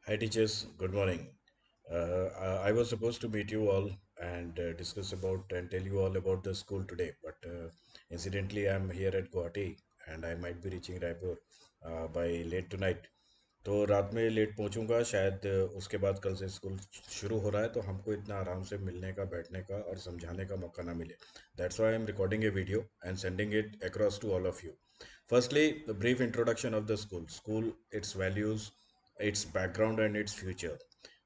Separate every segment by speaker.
Speaker 1: Hi, teachers. Good morning. I was supposed to meet you all and discuss about and tell you all about the school today, but incidentally, I'm here at Guwahati and I might be reaching Raipur by late tonight. तो रात में late पहुंचूंगा शायद उसके बाद कल से school शुरू हो रहा है तो हमको इतना आराम से मिलने का बैठने का और समझाने का मौका ना मिले. That's why I'm recording a video and sending it across to all of you. Firstly, a brief introduction of the school. School, its values, its background, and its future.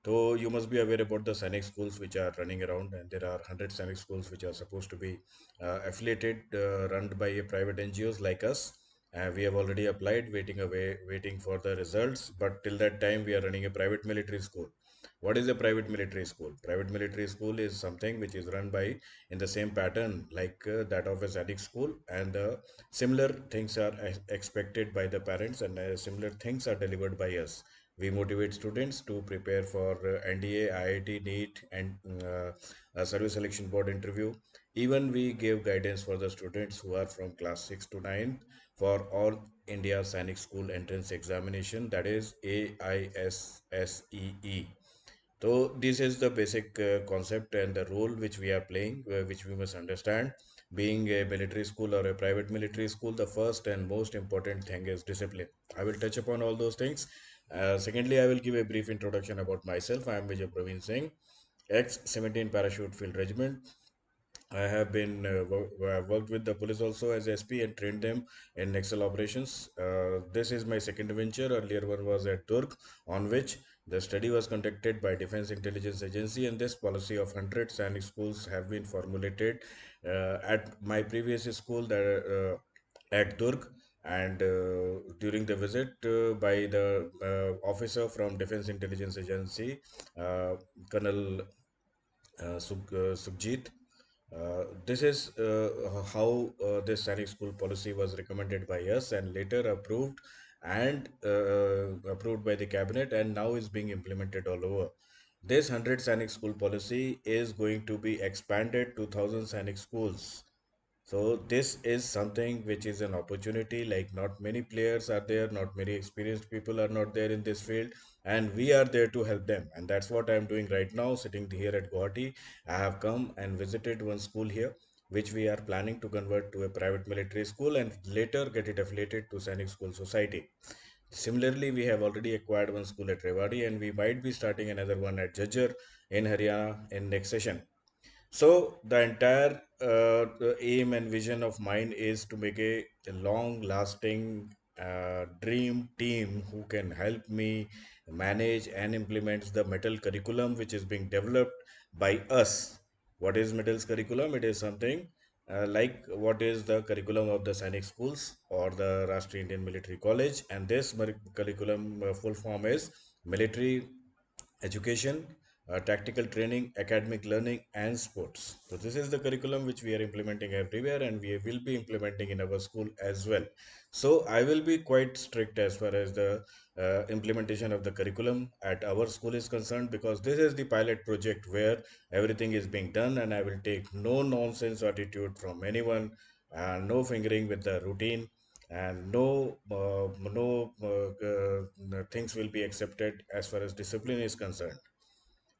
Speaker 1: So you must be aware about the Sainik schools which are running around, and there are 100 Sainik schools which are supposed to be affiliated, run by a private NGOs like us. We have already applied, waiting for the results. But till that time, we are running a private military school. What is a private military school? Private military school is something which is run by in the same pattern like that of a Sadiq school, and similar things are expected by the parents, and similar things are delivered by us. We motivate students to prepare for NDA, IIT, NEET, and Service Selection Board interview. Even we give guidance for the students who are from class 6 to 9 for all India Sainik School entrance examination, that is AISSEE. So this is the basic concept and the role which we are playing, which we must understand. Being a military school or a private military school, the first and most important thing is discipline. I will touch upon all those things. Secondly, I will give a brief introduction about myself. I am Major Praveen Singh, ex-17 Parachute Field Regiment. I have been worked with the police also as SP and trained them in Excel operations. This is my second venture. Earlier one was at Durg, on which the study was conducted by Defense Intelligence Agency, and this policy of 100 Sainik schools have been formulated at my previous school at Durg, and during the visit by the officer from Defense Intelligence Agency, Colonel Sukhjit. This is how this Sainik school policy was recommended by us and later approved and approved by the cabinet, and now is being implemented all over. This 100 Sainik school policy is going to be expanded to 1,000 Sainik schools. So this is something which is an opportunity. Like, not many players are there, not many experienced people are not there in this field, and we are there to help them. And that's what I'm doing right now, sitting here at Guwahati. I have come and visited one school here, which we are planning to convert to a private military school and later get it affiliated to Sainik School Society. Similarly, we have already acquired one school at Rewari, and we might be starting another one at Jajjar in Haryana in next session. So the entire aim and vision of mine is to make a long-lasting dream team who can help me manage and implement the metal curriculum which is being developed by us. What is metal's curriculum? It is something like what is the curriculum of the Sainik schools or the Rashtriya Indian Military College, and this curriculum full form is military education, tactical training, academic learning, and sports. So this is the curriculum which we are implementing everywhere, and we will be implementing in our school as well. So I will be quite strict as far as the implementation of the curriculum at our school is concerned, because this is the pilot project where everything is being done, and I will take no nonsense attitude from anyone, no fingering with the routine, and no things will be accepted as far as discipline is concerned.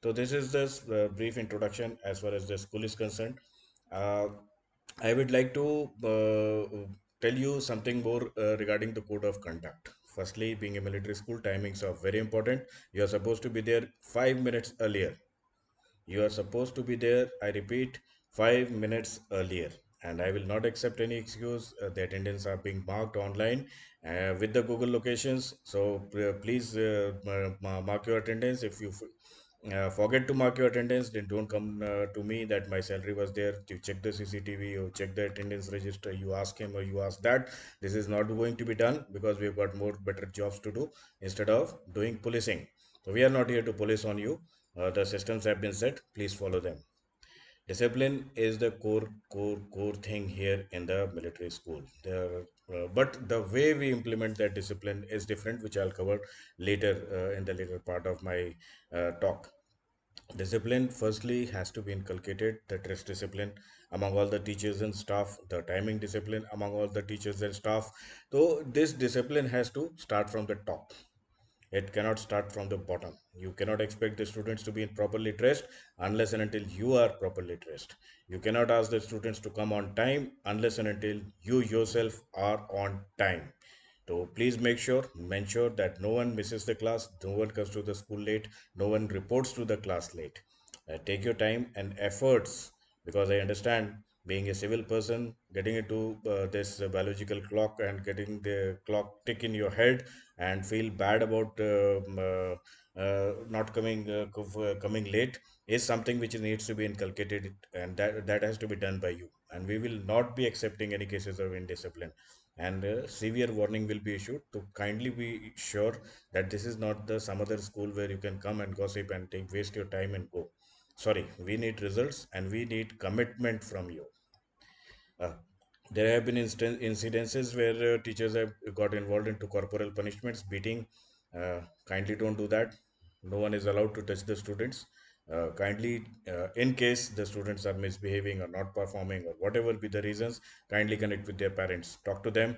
Speaker 1: So this is this brief introduction as far as the school is concerned. uh, I would like to tell you something more regarding the code of conduct. Firstly, being a military school, timings are very important. You are supposed to be there 5 minutes earlier. You are supposed to be there, I repeat, 5 minutes earlier. And I will not accept any excuse. The attendance are being marked online with the Google locations. So please mark your attendance. If you forget to mark your attendance, then don't come to me that my salary was there. You check the CCTV or check the attendance register. You ask him or you ask that. This is not going to be done because we've got more better jobs to do instead of doing policing. So we are not here to police on you. The systems have been set. Please follow them. Discipline is the core thing here in the military school. But the way we implement that discipline is different, which I'll cover later in the later part of my talk. Discipline, firstly, has to be inculcated. The dress discipline among all the teachers and staff, the timing discipline among all the teachers and staff. So this discipline has to start from the top. It cannot start from the bottom. You cannot expect the students to be properly dressed unless and until you are properly dressed. You cannot ask the students to come on time unless and until you yourself are on time. So please make sure that no one misses the class, no one comes to the school late, no one reports to the class late. Take your time and efforts, because I understand, being a civil person, getting into this biological clock and getting the clock tick in your head and feel bad about not coming late is something which needs to be inculcated, and that has to be done by you. And we will not be accepting any cases of indiscipline, and severe warning will be issued. To kindly be sure that this is not the some other school where you can come and gossip and take waste your time and go. Sorry, we need results and we need commitment from you. uh, there have been incidences where teachers have got involved into corporal punishments, beating. Kindly don't do that. No one is allowed to touch the students. Kindly, in case the students are misbehaving or not performing or whatever be the reasons, kindly connect with their parents. Talk to them,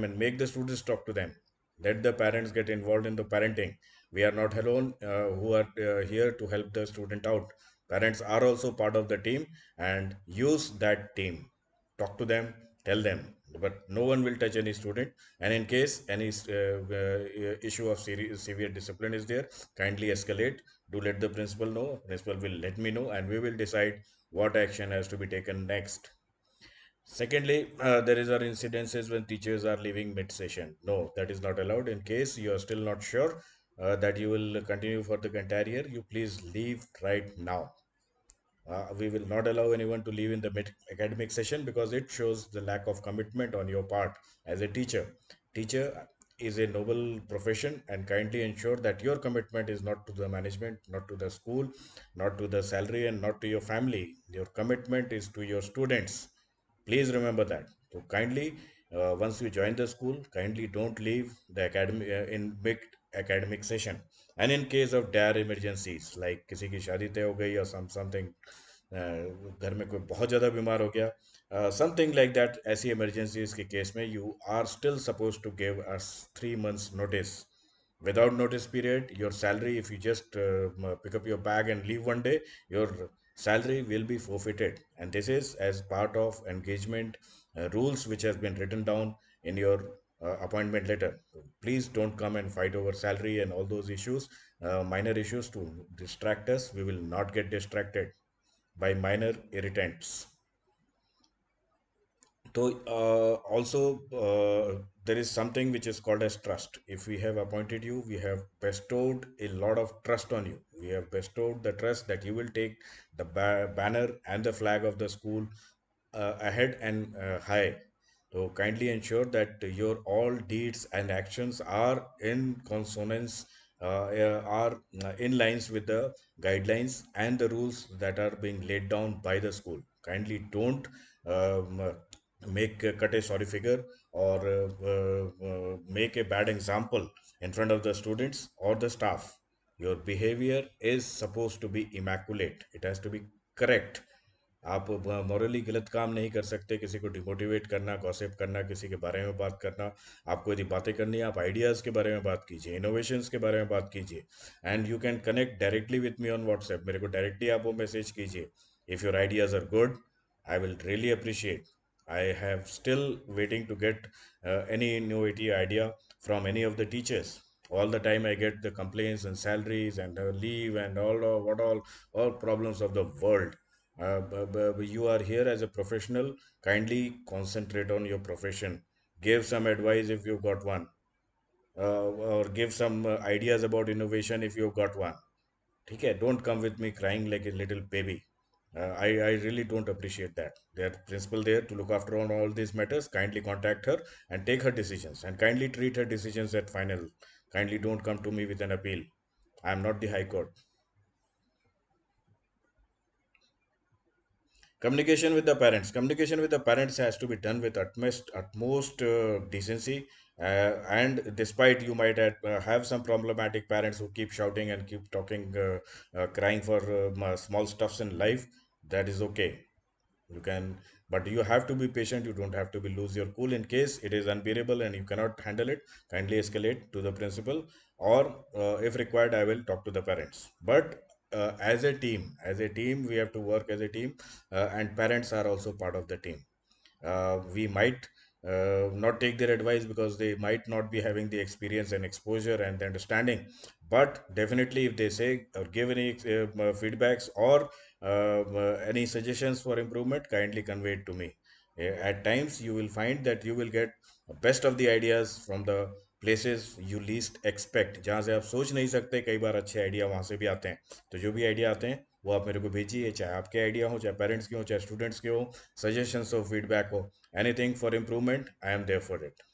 Speaker 1: and make the students talk to them. Let the parents get involved in the parenting. We are not alone who are here to help the student out. Parents are also part of the team, and use that team. Talk to them, tell them, but no one will touch any student. And in case any issue of severe discipline is there, kindly escalate. Do let the principal know. Principal will let me know, and we will decide what action has to be taken next. Secondly, there is are incidences when teachers are leaving mid session. No, that is not allowed. In case you are still not sure that you will continue for the entire year, you please leave right now. We will not allow anyone to leave in the mid academic session, because it shows the lack of commitment on your part as a teacher. Teacher is a noble profession, and kindly ensure that your commitment is not to the management, not to the school, not to the salary, and not to your family. Your commitment is to your students. Please remember that. So kindly, once you join the school, kindly don't leave the academy in big academic session. And in case of dire emergencies, like किसी की शादी तय हो गई, or something, घर में कोई बहुत ज़्यादा बीमार हो गया, something like that, ऐसी emergencies के case में you are still supposed to give us 3 months notice. Without notice period, your salary, if you just pick up your bag and leave one day, your salary will be forfeited. And this is as part of engagement rules which has been written down in your appointment letter. Please don't come and fight over salary and all those issues, minor issues to distract us. We will not get distracted by minor irritants. So also there is something which is called as trust. If we have appointed you, we have bestowed a lot of trust on you. We have bestowed the trust that you will take the banner and the flag of the school ahead and high. So kindly ensure that your all deeds and actions are in consonance, are in lines with the guidelines and the rules that are being laid down by the school. Kindly don't um, make cut a sorry figure, or make a bad example in front of the students or the staff. Your behavior is supposed to be immaculate. It has to be correct. आप morally गलत काम नहीं कर सकते, किसी को demotivate करना, gossip करना, किसी के बारे में बात करना। आपको यदि बातें करनी है, आप आइडियाज़ के बारे में बात कीजिए, इनोवेशंस के बारे में बात कीजिए। And you can connect directly with me on WhatsApp. मेरे को डायरेक्टली आप वो मैसेज कीजिए। If your ideas are good, I will really appreciate. I have still waiting to get any innovative idea from any of the teachers. All the time I get the complaints and salaries and leave and all problems of the world. You are here as a professional. Kindly concentrate on your profession. Give some advice if you got one, or give some ideas about innovation if you got one. ठीक है, don't come with me crying like a little baby. I really don't appreciate that. There principal there to look after on all these matters. Kindly contact her and take her decisions, and kindly treat her decisions at final. Kindly don't come to me with an appeal. I am not the high court. Communication with the parents has to be done with utmost decency. And despite you might have some problematic parents who keep shouting and keep talking, crying for small stuffs in life, that is okay. You can but you have to be patient. You don't have to be lose your cool. In case it is unbearable and you cannot handle it, kindly escalate to the principal, or if required, I will talk to the parents. But as a team we have to work as a team, and parents are also part of the team. We might not take their advice because they might not be having the experience and exposure and the understanding, but definitely if they say or give any feedbacks or any suggestions for improvement, kindly convey it to me. At times you will find that you will get best of the ideas from the places you least expect, जहाँ से आप सोच नहीं सकते, कई बार अच्छे idea वहाँ से भी आते हैं। तो जो भी आइडिया आते हैं वो आप मेरे को भेजिए, चाहे आपके आइडिया हो, चाहे पेरेंट्स के हो, चाहे स्टूडेंट्स के हो, suggestions or feedback or anything for improvement, I am there for it.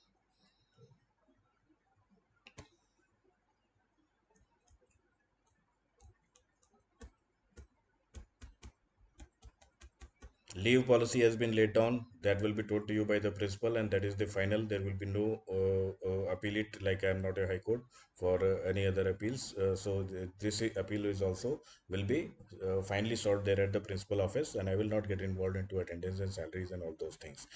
Speaker 1: Leave policy has been laid down. That will be told to you by the principal, and that is the final. There will be no appeal it, like I am not a high court for any other appeals. This appeal is also will be finally sought there at the principal office, and I will not get involved into attendance and salaries and all those things.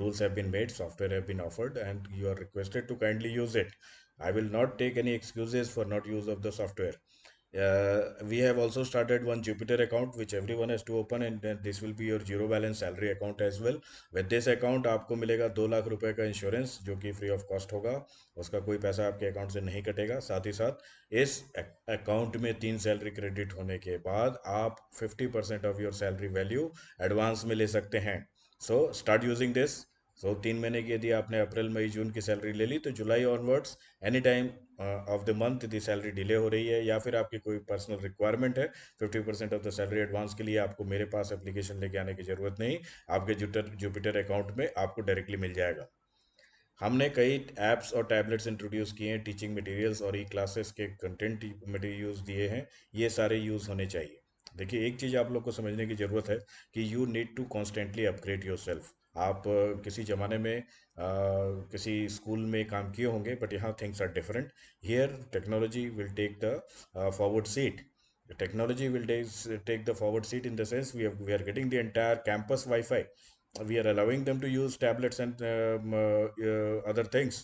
Speaker 1: Rules have been made, software have been offered, and you are requested to kindly use it. I will not take any excuses for not use of the software. We have also started one Jupyter account which everyone has to open, and then this will be your zero balance salary account as well. With this account आपको मिलेगा 2 लाख रुपए का insurance जो कि free of cost होगा, उसका कोई पैसा आपके अकाउंट से नहीं कटेगा। साथ ही साथ इस अकाउंट में 3 सैलरी क्रेडिट होने के बाद आप 50% off your salary value advance में ले सकते हैं। So start using this. So 3 महीने की यदि आपने अप्रैल मई जून की सैलरी ले ली, तो July onwards any time of the month यदि सैलरी डिले हो रही है या फिर आपकी कोई पर्सनल रिक्वायरमेंट है, 50% ऑफ द सैलरी एडवांस के लिए आपको मेरे पास एप्लीकेशन लेके आने की ज़रूरत नहीं, आपके जुपिटर जुपिटर अकाउंट में आपको डायरेक्टली मिल जाएगा। हमने कई ऐप्स और टैबलेट्स इंट्रोड्यूस किए हैं, टीचिंग मटेरियल्स और ई क्लासेस के कंटेंट मटेरियल्स दिए हैं, ये सारे यूज़ होने चाहिए। देखिए, एक चीज़ आप लोग को समझने की ज़रूरत है कि you need to constantly upgrade yourself. आप किसी ज़माने में किसी स्कूल में काम किए होंगे, बट यहाँ things are different. Here technology will take the forward seat. The technology will take the forward seat in the sense we are getting the entire campus Wi-Fi. We are allowing them to use tablets and other things,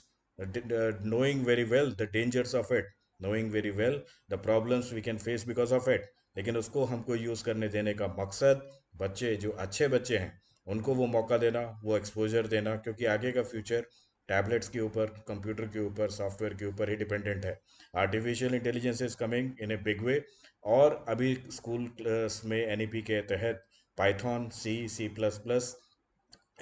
Speaker 1: knowing very well the dangers of it, knowing very well the problems we can face because of it. लेकिन उसको हमको use करने देने का मकसद बच्चे जो अच्छे बच्चे हैं उनको वो मौका देना, वो एक्सपोजर देना, क्योंकि आगे का फ्यूचर टैबलेट्स के ऊपर, कंप्यूटर के ऊपर, सॉफ्टवेयर के ऊपर ही डिपेंडेंट है। Artificial intelligence is coming in a big way, और अभी स्कूल में एनईपी के तहत पाइथन, सी प्लस प्लस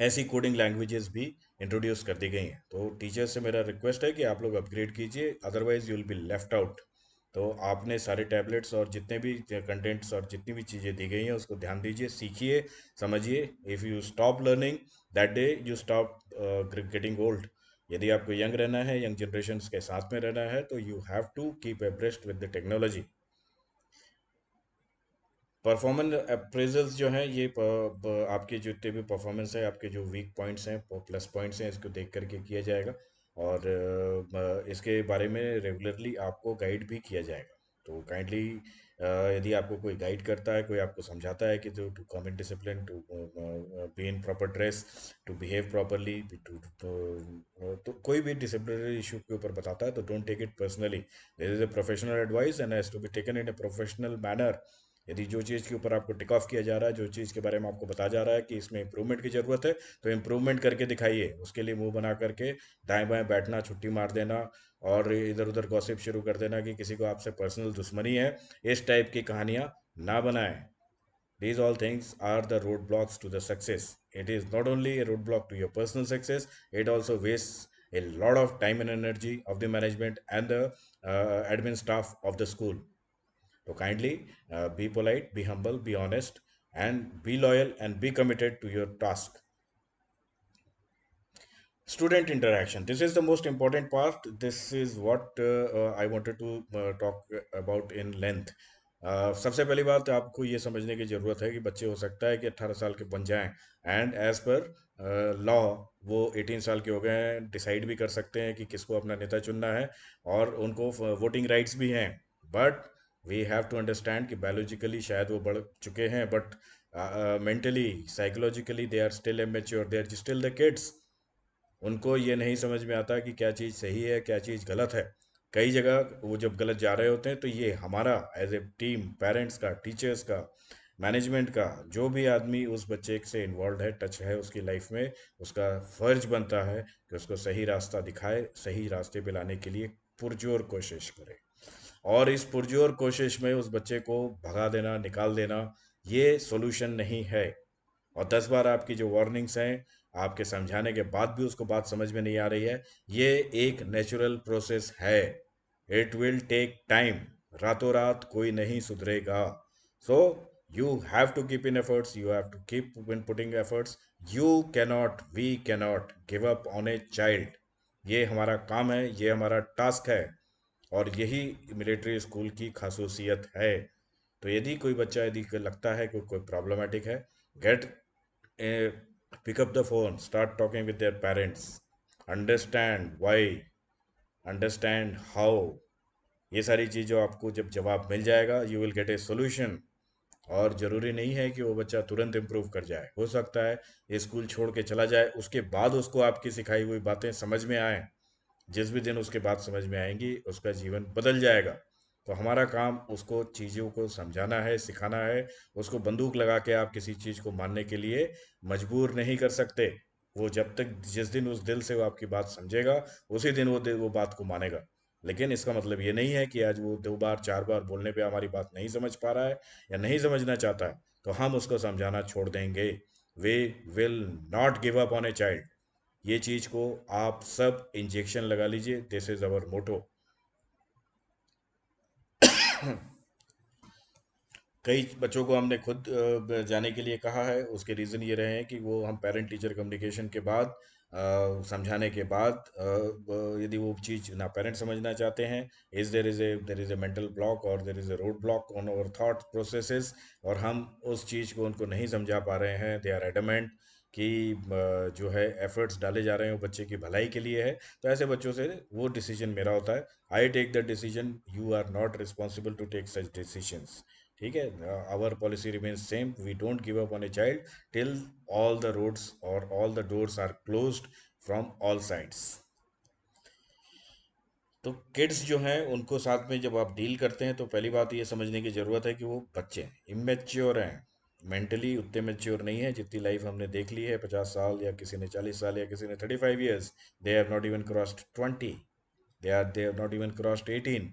Speaker 1: ऐसी कोडिंग लैंग्वेजेस भी इंट्रोड्यूस कर दी गई हैं। तो टीचर्स से मेरा रिक्वेस्ट है कि आप लोग अपग्रेड कीजिए, otherwise you will be left out. तो आपने सारे टैबलेट्स और जितने भी कंटेंट्स और जितनी भी चीज़ें दी गई हैं उसको ध्यान दीजिए, सीखिए, समझिए। If you stop learning that day you stop getting old. यदि आपको यंग रहना है, यंग जनरेशन के साथ में रहना है, तो you have to keep abreast with the technology. Performance appraisals जो हैं ये आपके जितने भी परफॉर्मेंस है, आपके जो वीक पॉइंट्स हैं, प्लस पॉइंट्स हैं, इसको देख करके किया जाएगा, और इसके बारे में रेगुलरली आपको गाइड भी किया जाएगा। तो काइंडली यदि आपको कोई गाइड करता है, कोई आपको समझाता है कि to come in discipline, to be in proper dress, to behave properly, तो कोई भी डिसिप्लिनरी इशू के ऊपर बताता है तो don't take it personally. This is a professional advice and has to be taken in a professional manner. यदि जो चीज़ के ऊपर आपको टिक ऑफ किया जा रहा है, जो चीज़ के बारे में आपको बताया जा रहा है कि इसमें इंप्रूवमेंट की ज़रूरत है, तो इंप्रूवमेंट करके दिखाइए। उसके लिए मुंह बना करके दाएं बाएं बैठना, छुट्टी मार देना और इधर उधर गॉसिप शुरू कर देना कि किसी को आपसे पर्सनल दुश्मनी है, इस टाइप की कहानियां ना बनाएं। These all things are the roadblocks to the success. It is not only a roadblock to your personal success, it also wastes a lot of time and energy of the management and the admin staff of the school. So kindly be polite, be humble, be honest, and be loyal and be committed to your task. Student interaction. This is the most important part. This is what I wanted to talk about in length. सबसे पहली बात आपको ये समझने की ज़रूरत है कि बच्चे हो सकता है कि 18 साल के बन जाएं, एंड एज पर लॉ वो 18 साल के हो गए हैं, डिसाइड भी कर सकते हैं कि किसको अपना नेता चुनना है, और उनको वोटिंग राइट्स भी हैं। But we have to understand कि बायोलॉजिकली शायद वो बढ़ चुके हैं, but mentally, psychologically they are still immature, they are still the kids. उनको ये नहीं समझ में आता कि क्या चीज़ सही है क्या चीज़ गलत है। कई जगह वो जब गलत जा रहे होते हैं तो ये हमारा एज ए टीम, पेरेंट्स का, टीचर्स का, मैनेजमेंट का, जो भी आदमी उस बच्चे से इन्वॉल्व है, टच है उसकी लाइफ में, उसका फर्ज बनता है कि उसको सही रास्ता दिखाए, सही रास्ते पे लाने के लिए पुरजोर कोशिश करे। और इस पुरजोर कोशिश में उस बच्चे को भगा देना, निकाल देना, ये सॉल्यूशन नहीं है। और 10 बार आपकी जो वार्निंग्स हैं, आपके समझाने के बाद भी उसको बात समझ में नहीं आ रही है, ये एक नेचुरल प्रोसेस है। It will take time. रातों रात कोई नहीं सुधरेगा। So you have to keep in efforts, you have to keep in putting efforts. You cannot, we cannot give up on a child. ये हमारा काम है, ये हमारा टास्क है। और यही मिलिट्री स्कूल की खासूसियत है। तो यदि कोई बच्चा, यदि लगता है कि कोई प्रॉब्लमेटिक है, gate pick up the phone, start talking with their parents, understand why, understand how। ये सारी चीज़ों आपको जब जवाब मिल जाएगा, you will get a solution. और ज़रूरी नहीं है कि वो बच्चा तुरंत इम्प्रूव कर जाए, हो सकता है ये स्कूल छोड़ के चला जाए, उसके बाद उसको आपकी सिखाई हुई बातें समझ में आए। जिस भी दिन उसके बात समझ में आएंगी, उसका जीवन बदल जाएगा। तो हमारा काम उसको चीज़ों को समझाना है, सिखाना है। उसको बंदूक लगा के आप किसी चीज़ को मानने के लिए मजबूर नहीं कर सकते। वो जब तक, जिस दिन उस दिल से वो आपकी बात समझेगा, उसी दिन वो बात को मानेगा। लेकिन इसका मतलब ये नहीं है कि आज वो 2 बार 4 बार बोलने पे हमारी बात नहीं समझ पा रहा है या नहीं समझना चाहता है तो हम उसको समझाना छोड़ देंगे। We will not give up on a child. ये चीज को आप सब इंजेक्शन लगा लीजिए, दिस इज अवर मोटो। कई बच्चों को हमने खुद जाने के लिए कहा है, उसके रीज़न ये रहे हैं कि वो हम पेरेंट टीचर कम्युनिकेशन के बाद, समझाने के बाद, यदि वो चीज़ ना पेरेंट समझना चाहते हैं, is there is a mental block और there is a road block on our thought processes, और हम उस चीज़ को उनको नहीं समझा पा रहे हैं, दे आर एडमेंट कि जो है एफर्ट्स डाले जा रहे हैं वो बच्चे की भलाई के लिए है। तो ऐसे बच्चों से वो डिसीजन मेरा होता है। I take the decision, you are not responsible to take such decisions. ठीक है। Our policy remains same, we don't give up on a child till all the roads और all the doors are closed from all sides. तो kids जो हैं उनको साथ में जब आप डील करते हैं तो पहली बात ये समझने की ज़रूरत है कि वो बच्चे हैं, इमेच्योर हैं, मेंटली उतने मेच्योर नहीं है जितनी लाइफ हमने देख ली है, 50 साल, या किसी ने 40 साल, या किसी ने 35 years. They have not even crossed 20, they have not even crossed 18।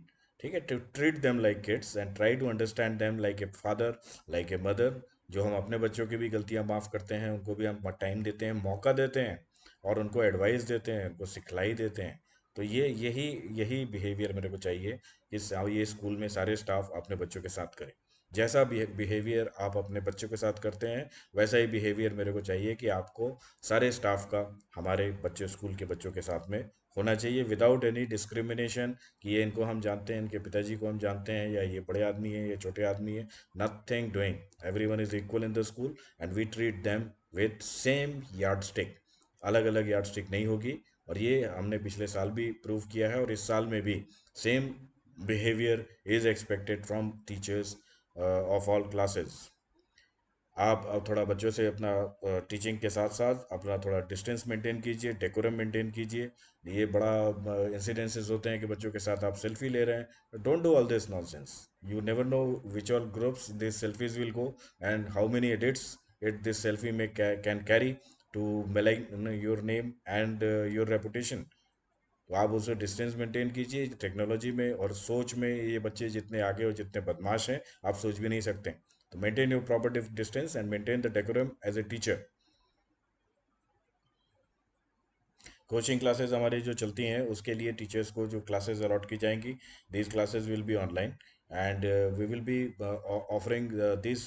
Speaker 1: ठीक है। To treat them like kids and try to understand them like a father, like a mother. जो हम अपने बच्चों की भी गलतियां माफ़ करते हैं, उनको भी हम टाइम देते हैं, मौका देते हैं, और उनको एडवाइस देते हैं, उनको सिखलाई देते हैं। तो ये यही यही बिहेवियर मेरे को चाहिए कि ये स्कूल में सारे स्टाफ अपने बच्चों के साथ करें। जैसा बिहेवियर आप अपने बच्चों के साथ करते हैं, वैसा ही बिहेवियर मेरे को चाहिए कि आपको सारे स्टाफ का हमारे बच्चे, स्कूल के बच्चों के साथ में होना चाहिए, विदाउट एनी डिस्क्रिमिनेशन कि ये इनको हम जानते हैं, इनके पिताजी को हम जानते हैं, या ये बड़े आदमी है, ये छोटे आदमी है। Nothing doing, everyone is equal in the school and we treat them with same yardstick. अलग अलग यार्ड स्टिक नहीं होगी। और ये हमने पिछले साल भी प्रूव किया है, और इस साल में भी same behaviour is expected from teachers of all classes. आप अब थोड़ा बच्चों से अपना टीचिंग के साथ साथ अपना थोड़ा डिस्टेंस मेंटेन कीजिए, डेकोरम मेंटेन कीजिए। ये बड़ा इंसिडेंसेस होते हैं कि बच्चों के साथ आप सेल्फी ले रहे हैं, don't do all this nonsense. You never know which all groups this selfies will go and how many edits it this selfie में can carry to malign your name and your reputation. तो आप उससे distance maintain कीजिए। Technology में और सोच में ये बच्चे जितने आगे और जितने बदमाश हैं, आप सोच भी नहीं सकते। तो maintain your proper distance and maintain the decorum as a teacher. Coaching classes हमारी जो चलती हैं उसके लिए टीचर्स को जो क्लासेस अलॉट की जाएंगी, these classes will be online and we will be offering these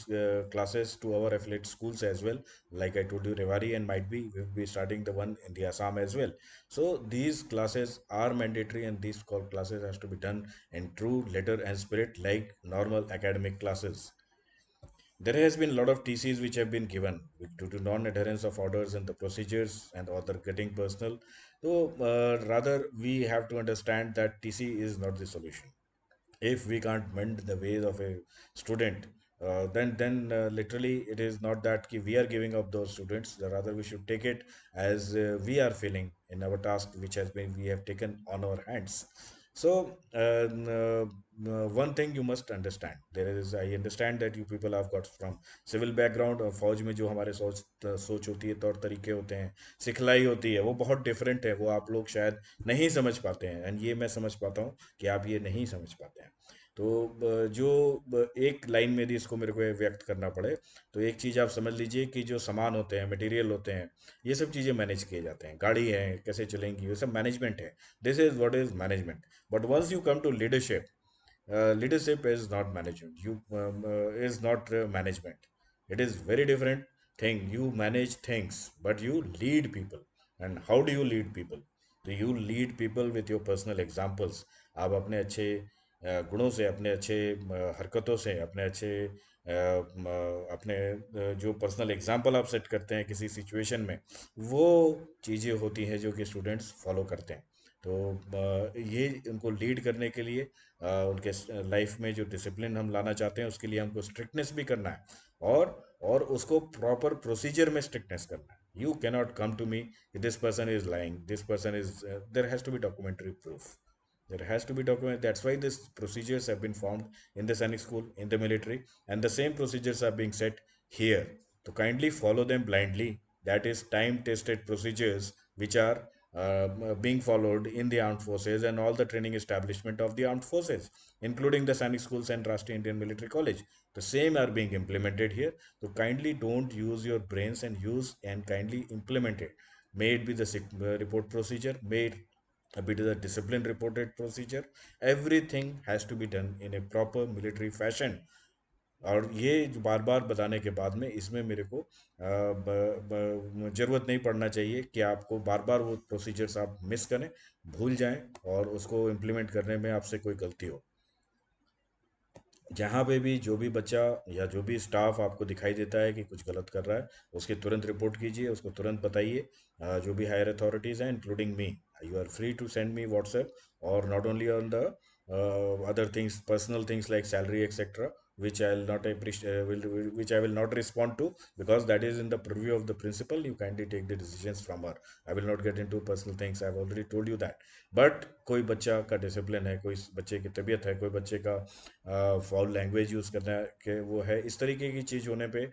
Speaker 1: classes to our affiliate schools as well. Like I told you, Rewari and might be we will be starting the one in the Assam as well. So these classes are mandatory and these classes has to be done in true letter and spirit like normal academic classes. There has been a lot of TCs which have been given due to non-adherence of orders and the procedures and other getting personal. So rather we have to understand that TC is not the solution. If we can't mend the ways of a student, then literally it is not that ki we are giving up those students, rather we should take it as we are feeling in our task which has been we have taken on our hands. So one thing you must understand, there is, I understand that you people have got from civil background, और फौज में जो हमारे सोच होती है, तौर तरीके होते हैं, सिखलाई होती है, वो बहुत डिफरेंट है, वो आप लोग शायद नहीं समझ पाते हैं, एंड ये मैं समझ पाता हूँ कि आप ये नहीं समझ पाते हैं। तो जो एक लाइन में यदि इसको मेरे को व्यक्त करना पड़े, तो एक चीज़ आप समझ लीजिए कि जो सामान होते हैं, मटेरियल होते हैं, ये सब चीज़ें मैनेज किए जाते हैं, गाड़ी है कैसे चलेंगी, ये सब मैनेजमेंट है। This is what is management. But once you come to leadership, leadership is not management, you is not management. It is very different thing. You manage things but you lead people. And how do you lead people? तो you lead people with your personal examples. आप अपने अच्छे गुणों से, अपने अच्छे हरकतों से, अपने अच्छे अपने जो पर्सनल एग्जाम्पल आप सेट करते हैं किसी सिचुएशन में, वो चीज़ें होती हैं जो कि स्टूडेंट्स फॉलो करते हैं। तो ये उनको लीड करने के लिए उनके लाइफ में जो डिसिप्लिन हम लाना चाहते हैं उसके लिए हमको स्ट्रिक्टनेस भी करना है, और उसको प्रॉपर प्रोसीजर में स्ट्रिक्टनेस करना है। You cannot come to me, this person is lying, this person is, there has to be documentary proof, there has to be document. That's why these procedures have been formed in the Sainik school, in the military, and the same procedures are being set here. To kindly follow them blindly. That is time tested procedures which are being followed in the armed forces and all the training establishment of the armed forces, including the Sainik schools and Rashtriya Indian Military College. The same are being implemented here. So kindly don't use your brains and use and kindly implement it. May it be the report procedure, may it be the discipline reported procedure. Everything has to be done in a proper military fashion. और ये बार बार बताने के बाद में इसमें मेरे को ज़रूरत नहीं पड़ना चाहिए कि आपको बार बार वो प्रोसीजर्स आप मिस करें, भूल जाएं, और उसको इम्प्लीमेंट करने में आपसे कोई गलती हो। जहाँ पे भी जो भी बच्चा या जो भी स्टाफ आपको दिखाई देता है कि कुछ गलत कर रहा है, उसकी तुरंत रिपोर्ट कीजिए, उसको तुरंत बताइए। जो भी हायर अथॉरिटीज़ हैं including me, you are free to send me WhatsApp, और not only on the other things, personal things like salary etc, which I will not appreciate, which I will not respond to, because that is in the purview of the principal. You kindly take the decisions from her. I will not get into personal things, I have already told you that. But कोई बच्चा का discipline है, कोई बच्चे की तबीयत है, कोई बच्चे का फाउल लैंग्वेज यूज़ करना है कि वो है, इस तरीके की चीज़ होने पे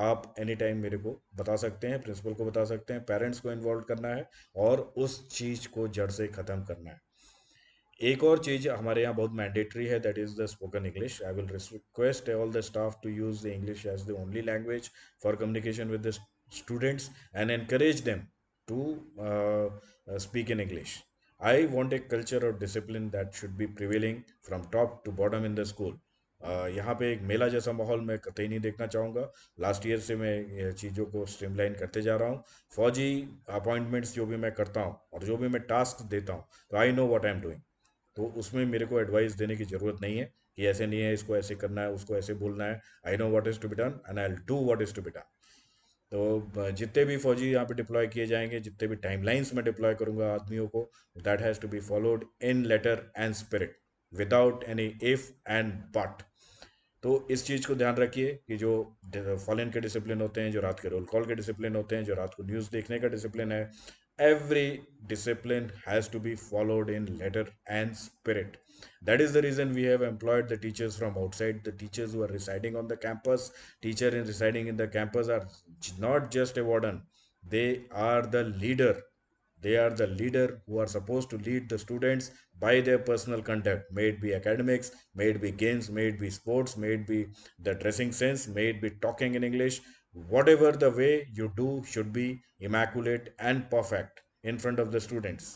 Speaker 1: आप एनी टाइम मेरे को बता सकते हैं, प्रिंसिपल को बता सकते हैं, पेरेंट्स को इन्वॉल्व करना है, और उस चीज़ को जड़ से ख़त्म करना है। एक और चीज़ हमारे यहाँ बहुत मैंडेटरी है, that is the spoken English. I will request all the staff to use the English as the only language for communication with the students, and encourage them to speak in English. I want a culture of discipline that should be prevailing from top to bottom in the school. यहाँ पे एक मेला जैसा माहौल मैं कतई नहीं देखना चाहूँगा। लास्ट ईयर से मैं ये चीज़ों को स्ट्रीमलाइन करते जा रहा हूँ। फौजी अपॉइंटमेंट्स जो भी मैं करता हूँ और जो भी मैं टास्क देता हूँ, तो आई know what I am doing. तो उसमें मेरे को एडवाइस देने की ज़रूरत नहीं है कि ऐसे नहीं है, इसको ऐसे करना है, उसको ऐसे बोलना है। I know what is to be done and I will do what is to be done. तो जितने भी फौजी यहाँ पे डिप्लॉय किए जाएंगे, जितने भी टाइमलाइंस में डिप्लॉय करूंगा आदमियों को, that has to be followed in letter and spirit, without any if and but. तो इस चीज़ को ध्यान रखिए कि जो फॉरेन के डिसिप्लिन होते हैं, जो रात के रोल कॉल के डिसिप्लिन होते हैं, जो रात को न्यूज़ देखने का डिसिप्लिन है, every discipline has to be followed in letter and spirit. That is the reason we have employed the teachers from outside, the teachers who are residing on the campus. Teacher in residing in the campus are not just a warden, they are the leader. They are the leader who are supposed to lead the students by their personal conduct, may it be academics, may it be games, may it be sports, may it be the dressing sense, may it be talking in English. Whatever the way you do should be immaculate and perfect in front of the students.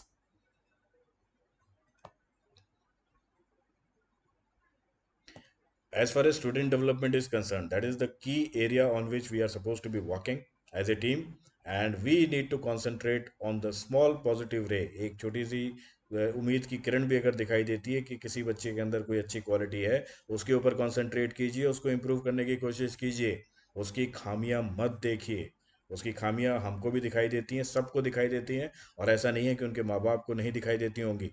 Speaker 1: As far as student development is concerned, that is the key area on which we are supposed to be working as a team, and we need to concentrate on the small positive ray. एक छोटी सी उम्मीद की किरण भी अगर दिखाई देती है कि किसी बच्चे के अंदर कोई अच्छी क्वालिटी है, उसके ऊपर कंसंट्रेट कीजिए, उसको इम्प्रूव करने की कोशिश कीजिए, उसकी खामियां मत देखिए। उसकी खामियां हमको भी दिखाई देती हैं, सबको दिखाई देती हैं, और ऐसा नहीं है कि उनके माँ बाप को नहीं दिखाई देती होंगी।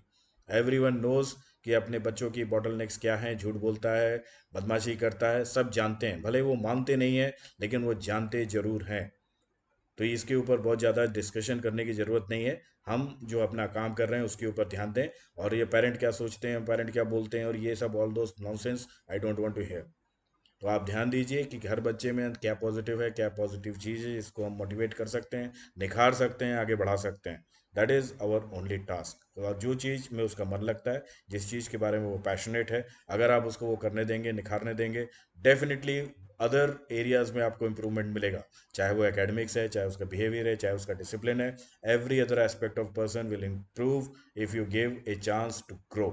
Speaker 1: एवरीवन नोज कि अपने बच्चों की बॉटल नेक्स क्या हैं, झूठ बोलता है, बदमाशी करता है, सब जानते हैं, भले वो मानते नहीं हैं लेकिन वो जानते जरूर हैं। तो इसके ऊपर बहुत ज़्यादा डिस्कशन करने की ज़रूरत नहीं है। हम जो अपना काम कर रहे हैं उसके ऊपर ध्यान दें। और ये पेरेंट क्या सोचते हैं, पेरेंट क्या बोलते हैं, और ये सब all those nonsense I don't want to hear. तो आप ध्यान दीजिए कि हर बच्चे में क्या पॉजिटिव है, क्या पॉजिटिव चीज़ है, इसको हम मोटिवेट कर सकते हैं, निखार सकते हैं, आगे बढ़ा सकते हैं। That is our only task. तो जो चीज़ में उसका मन लगता है, जिस चीज़ के बारे में वो पैशनेट है, अगर आप उसको वो करने देंगे, निखारने देंगे, डेफिनेटली अदर एरियाज में आपको इम्प्रूवमेंट मिलेगा। चाहे वो एकेडमिक्स है, चाहे उसका बिहेवियर है, चाहे उसका डिसिप्लिन है, every other aspect of person will improve if you give a chance to grow.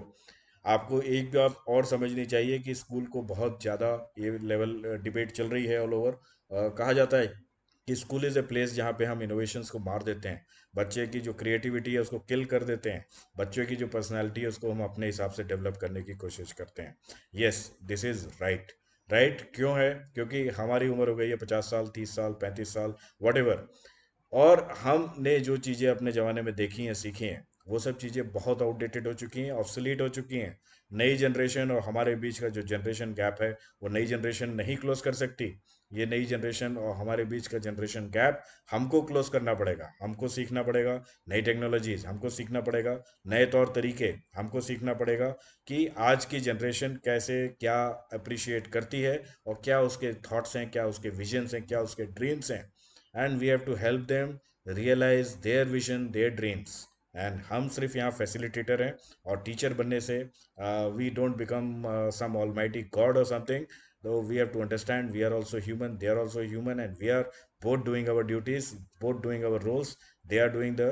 Speaker 1: आपको एक बात और समझनी चाहिए कि स्कूल को बहुत ज़्यादा ये लेवल डिबेट चल रही है ऑल ओवर। कहा जाता है कि स्कूल इज़ ए प्लेस जहाँ पे हम इनोवेशंस को मार देते हैं, बच्चे की जो क्रिएटिविटी है उसको किल कर देते हैं, बच्चों की जो पर्सनैलिटी है उसको हम अपने हिसाब से डेवलप करने की कोशिश करते हैं। Yes, this is right. Right क्यों है? क्योंकि हमारी उम्र हो गई है 50 साल, 30 साल, 35 साल, वट, और हमने जो चीज़ें अपने ज़माने में देखी हैं, सीखी हैं, वो सब चीज़ें बहुत आउटडेटेड हो चुकी हैं, ऑब्सोलीट हो चुकी हैं। नई जनरेशन और हमारे बीच का जो जनरेशन गैप है, वो नई जनरेशन नहीं क्लोज कर सकती। ये नई जनरेशन और हमारे बीच का जनरेशन गैप हमको क्लोज करना पड़ेगा, हमको सीखना पड़ेगा। नई टेक्नोलॉजीज हमको सीखना पड़ेगा, नए तौर तरीके हमको सीखना पड़ेगा कि आज की जनरेशन कैसे क्या अप्रिशिएट करती है, और क्या उसके थॉट्स हैं, क्या उसके विजन्स हैं, क्या उसके ड्रीम्स हैं। And we have to help them realise their vision, their dreams. And हम सिर्फ यहाँ फैसिलिटेटर हैं, और टीचर बनने से we don't become some almighty god और समथिंग। So we have to understand we are also human, they are also human, and we are both doing our duties, both doing our roles. They are doing the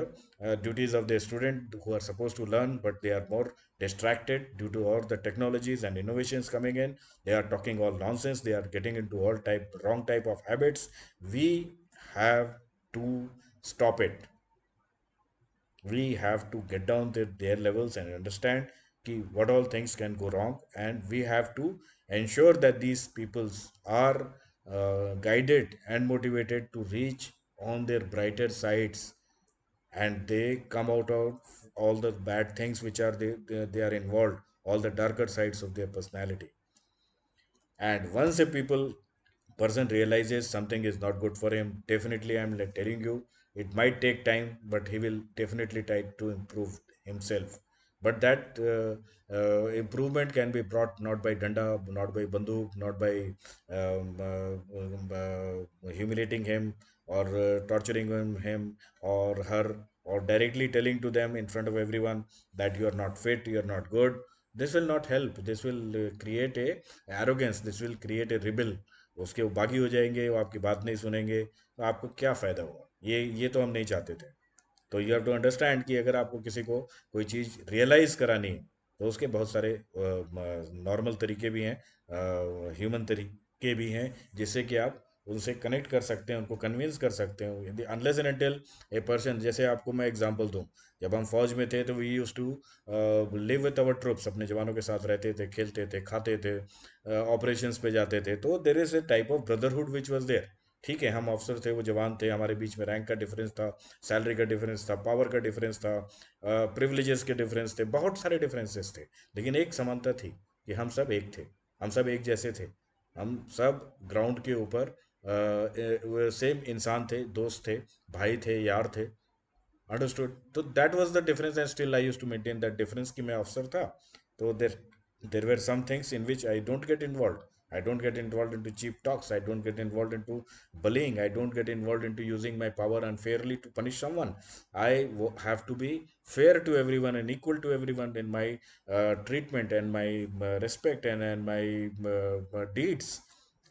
Speaker 1: duties of the student who are supposed to learn, but they are more distracted due to all the technologies and innovations coming in. They are talking all nonsense, they are getting into all type wrong type of habits. We have to stop it. We have to get down their levels and understand what all things can go wrong, and we have to ensure that these peoples are guided and motivated to reach on their brighter sides, and they come out of all the bad things which are they are involved, all the darker sides of their personality. And once a person realizes something is not good for him, definitely I'm like telling you, it might take time, but he will definitely try to improve himself. But that improvement can be brought not by danda, not by banduk, not by humiliating him, or torturing him or her, or directly telling to them in front of everyone that you are not fit, you are not good. This will not help. This will create a arrogance, this will create a rebel. उसके वो बागी हो जाएंगे, वो आपकी बात नहीं सुनेंगे, तो आपको क्या फ़ायदा हुआ? ये तो हम नहीं चाहते थे। तो यू हैव टू अंडरस्टैंड कि अगर आपको किसी को कोई चीज़ रियलाइज़ करानी है, तो उसके बहुत सारे नॉर्मल तरीके भी हैं, ह्यूमन तरीके भी हैं, जिससे कि आप उनसे कनेक्ट कर सकते हैं, उनको कन्विंस कर सकते हैं। Unless and until a person, जैसे आपको मैं एग्जांपल दूं, जब हम फौज में थे तो we use to live with our troops, अपने जवानों के साथ रहते थे, खेलते थे, खाते थे, ऑपरेशंस पे जाते थे, तो there is a type of brotherhood which was there. ठीक है, हम ऑफिसर थे, वो जवान थे, हमारे बीच में रैंक का डिफरेंस था, सैलरी का डिफरेंस था, पावर का डिफरेंस था, प्रिविलेजेस के डिफरेंस थे, बहुत सारे डिफरेंसेस थे, लेकिन एक समानता थी कि हम सब एक थे, हम सब एक जैसे थे, हम सब ग्राउंड के ऊपर सेम इंसान थे, दोस्त थे, भाई थे, यार थे। अंडरस्टूड? तो that was the difference, and still I use to maintain that difference कि मैं अफसर था। तो there were some things in which I don't get involved, I don't get involved into cheap talks, I don't get involved into bullying, I don't get involved into using my power unfairly to punish someone. Have to be fair to everyone and equal to everyone in my treatment and my respect and my deeds,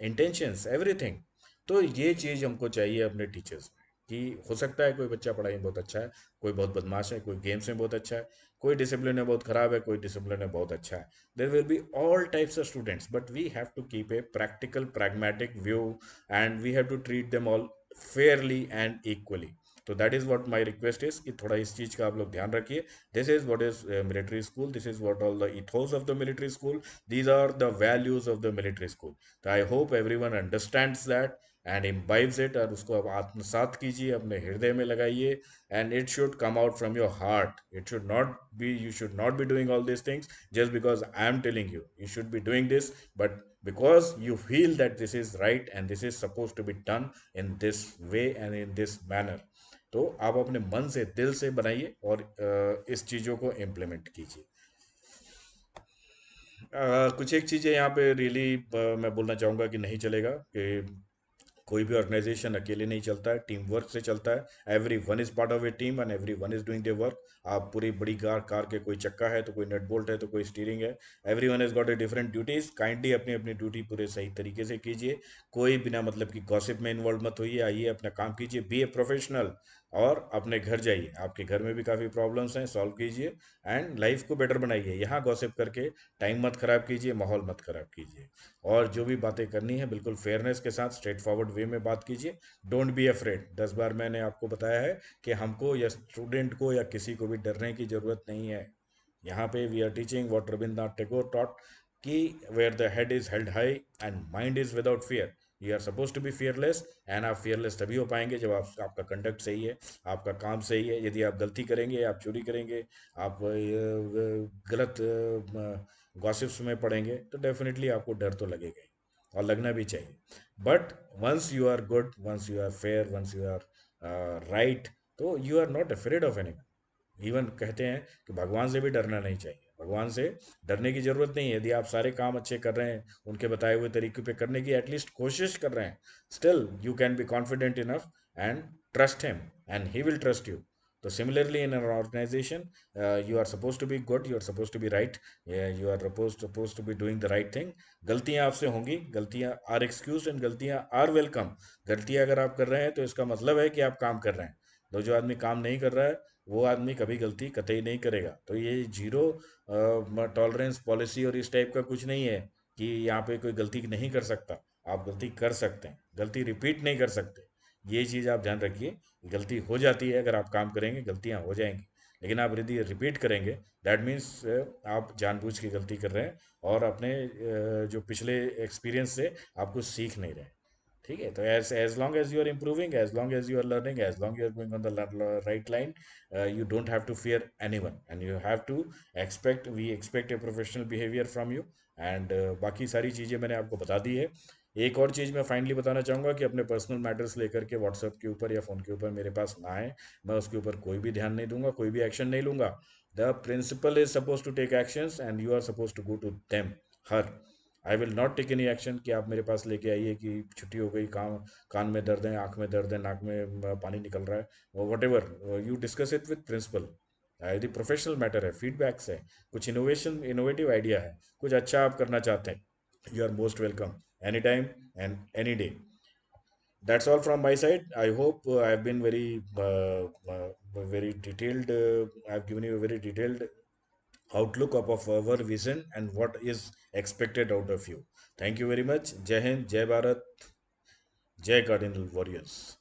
Speaker 1: intentions, everything. तो ये चीज़ हमको चाहिए अपने teachers में, कि हो सकता है कोई बच्चा पढ़ाई में बहुत अच्छा है, कोई बहुत बदमाश है, कोई गेम्स में बहुत अच्छा है, कोई डिसिप्लिन में बहुत खराब है, कोई डिसिप्लिन में बहुत अच्छा है। There will be all types of students, but we have to keep a practical pragmatic view, and we have to treat them all fairly and equally. तो that is what my request is, कि थोड़ा इस चीज़ का आप लोग ध्यान रखिए। This is what is military school, this is what all the ethos of the military school, these are the values of the military school. So I hope everyone understands that, and imbibes it, और उसको आप आत्मसात कीजिए, अपने हृदय में लगाइए, and it should come out from your heart. It should not be, you should not be doing all these things just because I am telling you. You should be doing this, but because you feel that this is right and this is supposed to be done in this way and in this manner. तो आप अपने मन से, दिल से बनाइए और इस चीज़ों को इम्प्लीमेंट कीजिए. कुछ एक चीज़ें यहाँ पे रियली मैं बोलना चाहूँगा कि नहीं चलेगा कि कोई भी ऑर्गेनाइजेशन अकेले नहीं चलता है, टीम वर्क से चलता है. Every one is part of A team and every one is doing their work. आप पूरी बड़ी कार कार के कोई चक्का है तो कोई नट बोल्ट है तो कोई स्टीयरिंग है. Every one has got a different duties. Kindly अपनी अपनी ड्यूटी पूरे सही तरीके से कीजिए. कोई बिना मतलब की गॉसिप में इन्वॉल्व मत होइए. आइए अपना काम कीजिए, बी ए प्रोफेशनल, और अपने घर जाइए. आपके घर में भी काफ़ी प्रॉब्लम्स हैं, सॉल्व कीजिए एंड लाइफ को बेटर बनाइए. यहाँ गॉसिप करके टाइम मत खराब कीजिए, माहौल मत खराब कीजिए. और जो भी बातें करनी है बिल्कुल फेयरनेस के साथ, स्ट्रेट फॉरवर्ड वे में बात कीजिए. Don't be afraid. 10 बार मैंने आपको बताया है कि हमको या स्टूडेंट को या किसी को भी डरने की ज़रूरत नहीं है. यहाँ पे we are teaching what Rabindranath Tagore taught, कि where the head is held high and mind is without fear, you are suppose to be fearless. And आप फियरलेस तभी हो पाएंगे जब आपका कंडक्ट सही है, आपका काम सही है. यदि आप गलती करेंगे, आप चोरी करेंगे, आप गलत गॉसिप्स में पड़ेंगे, तो डेफिनेटली आपको डर तो लगेगा ही, और लगना भी चाहिए. But once you are good, once you are fair, once you are right, तो you are not afraid of any. Even कहते हैं कि भगवान से भी डरना नहीं चाहिए. भगवान से डरने की जरूरत नहीं है. यदि आप सारे काम अच्छे कर रहे हैं, उनके बताए हुए तरीके पे करने की एटलीस्ट कोशिश कर रहे हैं, still you can be confident enough and trust him and he will trust you. तो similarly in an organization, you are supposed to be good, you are supposed to be right, yeah, you are supposed to be doing the right thing. गलतियां आपसे होंगी, गलतियां are excuse and गलतियां are welcome. गलतियां अगर आप कर रहे हैं तो इसका मतलब है कि आप काम कर रहे हैं. तो जो आदमी काम नहीं कर रहा है, वो आदमी कभी गलती कतई नहीं करेगा. तो ये जीरो टॉलरेंस पॉलिसी और इस टाइप का कुछ नहीं है कि यहाँ पे कोई गलती नहीं कर सकता. आप गलती कर सकते हैं, गलती रिपीट नहीं कर सकते. ये चीज़ आप ध्यान रखिए. गलती हो जाती है, अगर आप काम करेंगे गलतियाँ हो जाएंगी, लेकिन आप यदि रिपीट करेंगे, दैट मीन्स आप जानबूझ के गलती कर रहे हैं और अपने जो पिछले एक्सपीरियंस से आप कुछ सीख नहीं रहे. ठीक है. तो as long as you are improving, as long as you are learning, as long you are going on the right line, you don't have to fear anyone, and you have to expect, we expect a professional behavior from you. And बाकी सारी चीज़ें मैंने आपको बता दी है. एक और चीज़ मैं फाइनली बताना चाहूँगा कि अपने पर्सनल मैटर्स लेकर के व्हाट्सएप के ऊपर या फ़ोन के ऊपर मेरे पास ना आए. मैं उसके ऊपर कोई भी ध्यान नहीं दूंगा, कोई भी एक्शन नहीं लूंगा. The principal is suppose to take actions and you are suppose to go to them. Here I will not take any action कि आप मेरे पास लेके आइए कि छुट्टी हो गई, काम, कान में दर्द है, आँख में दर्द है, नाक में पानी निकल रहा है, whatever. You discuss it with principal. यदि प्रोफेशनल मैटर है, फीडबैक्स है, कुछ इनोवेटिव आइडिया है, कुछ अच्छा आप करना चाहते हैं, you are most welcome anytime and any day. That's all from my side. I hope I've been very detailed. I've given you a very detailed outlook of our vision and what is expected out of you. Thank you very much. Jai Hind, Jai Bharat, Jai Cardinal Warriors.